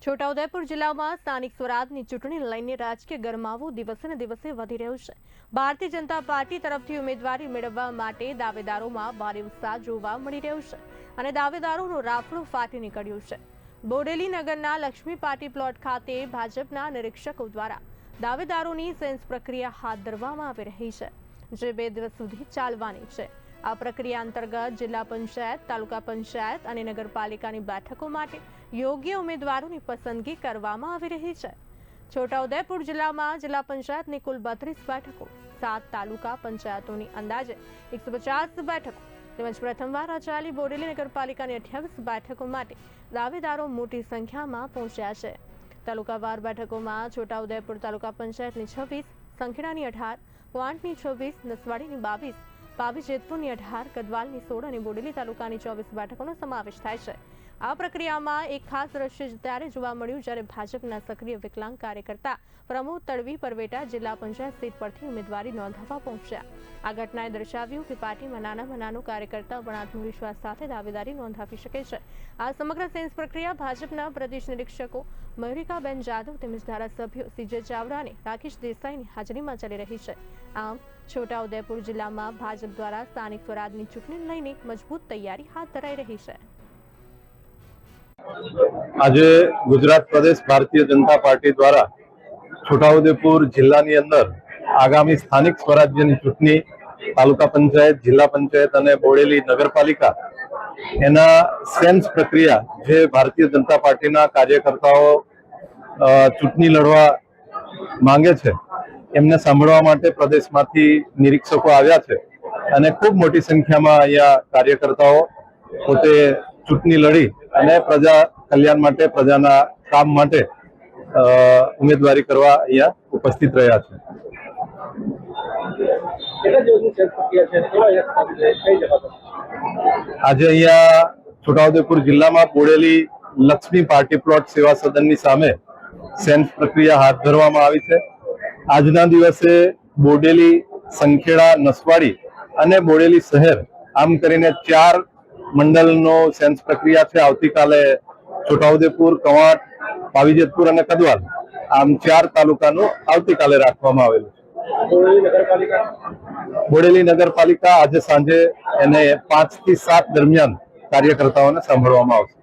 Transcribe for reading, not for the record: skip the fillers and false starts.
છોટાઉદેપુર જિલ્લામાં સ્થાનિક સ્વરાજની ચૂંટણીને લઈને રાજકીય ગરમાવો દિવસે ને દિવસે વધી રહ્યો છે। ભારતીય જનતા પાર્ટી તરફથી ઉમેદવારી મેળવવા માટે દાવેદારોમાં ભારે ઉત્સાહ જોવા મળી રહ્યો છે અને દાવેદારોનો રાફડો ફાટી નીકળ્યો છે। બોડેલી નગરના લક્ષ્મી પાર્ટી પ્લોટ ખાતે ભાજપના નિરીક્ષકો દ્વારા દાવેદારોની સેન્સ પ્રક્રિયા હાથ ધરવામાં આવી રહી છે, જે 2 દિવસ સુધી ચાલવાની છે। આ પ્રક્રિયા અંતર્ગત જિલ્લા પંચાયત, તાલુકા પંચાયત અને નગરપાલિકાની બેઠકો માટે યોગ્ય ઉમેદવારોની પસંદગી કરવામાં આવી રહી છે। છોટાઉદેપુર જિલ્લામાં જિલ્લા પંચાયતની કુલ 32 બેઠકો, 7 તાલુકા પંચાયતોની અંદાજે 150 બેઠકો તેમજ પ્રથમવાર ચાલી બોડેલી નગરપાલિકાની 28 બેઠકો માટે દાવેદારો મોટી સંખ્યામાં પહોંચ્યા છે। તાલુકાવાર બેઠકોમાં છોટાઉદેપુર તાલુકા પંચાયતની 26, સંખેડાની 18, ક્વાંટની 26, નસવાડીની 22, પાવી જેતપુરની 18, ગદવાલની 16 અને બોડેલી તાલુકાની 24 બેઠકોનો સમાવેશ થાય છે। આ પ્રક્રિયામાં એક ખાસ દ્રશ્ય ત્યારે જોવા મળ્યું જ્યારે ભાજપના સક્રિય વિકલાંગ કાર્યકર્તા પ્રમોદ તડવી પરવેટા જિલ્લા પંચાયત સીટ પરથી ઉમેદવારી નોંધાવવા પહોંચ્યા। આ ઘટનાએ દર્શાવ્યું કે પાર્ટીમાં નાનામાં નાનો કાર્યકર્તા પણ આત્મવિશ્વાસ સાથે દાવેદારી નોંધાવી શકે છે। આ સમગ્ર સેન્સ પ્રક્રિયા ભાજપના પ્રદેશ નિરીક્ષકો મયુરિકાબેન જાદવ તેમજ ધારાસભ્યો સીજે ચાવડા અને રાકેશ દેસાઈની હાજરીમાં ચાલી રહી છે। આમ છોટાઉદેપુર જિલ્લામાં ભાજપ દ્વારા સ્થાનિક સ્વરાજની ચૂંટણીને લઈને મજબૂત તૈયારી હાથ ધરાઈ રહી છે। આજે ગુજરાત પ્રદેશ ભારતીય જનતા પાર્ટી દ્વારા છોટાઉદેપુર જિલ્લાની અંદર આગામી સ્થાનિક સ્વરાજ્યની ચૂંટણી, તાલુકા પંચાયત, જિલ્લા પંચાયત અને બોડેલી નગરપાલિકા એના સેન્સ પ્રક્રિયા જે ભારતીય જનતા પાર્ટીના કાર્યકર્તાઓ ચૂંટણી લડવા માંગે છે એમને સાંભળવા માટે પ્રદેશમાંથી નિરીક્ષકો આવ્યા છે અને ખૂબ મોટી સંખ્યામાં અહીંયા કાર્યકર્તાઓ પોતે ચૂંટણી લડી અને પ્રજા કલ્યાણ માટે, પ્રજાના કામ માટે ઉમેદવારી કરવા અહીંયા ઉપસ્થિત રહ્યા છે। આજે અહીંયા છોટાઉદેપુર જિલ્લામાં બોડેલી લક્ષ્મી પાર્ટી પ્લોટ સેવા સદનની સામે સેન્સ પ્રક્રિયા હાથ ધરવામાં આવી છે। આજના દિવસે બોડેલી, સંખેડા, નસવાડી અને બોડેલી શહેર આમ કરીને 4 મંડળનો સેન્સ પ્રક્રિયા છે। આવતીકાલે છોટાઉદેપુર, કવાંટ, પાવી જેતપુર અને કદવાલ આમ 4 તાલુકાનું આવતીકાલે રાખવામાં આવેલું છે। બોડેલી નગરપાલિકા આજે સાંજે એને 5 થી 7 દરમિયાન કાર્યકર્તાઓને સાંભળવામાં આવશે।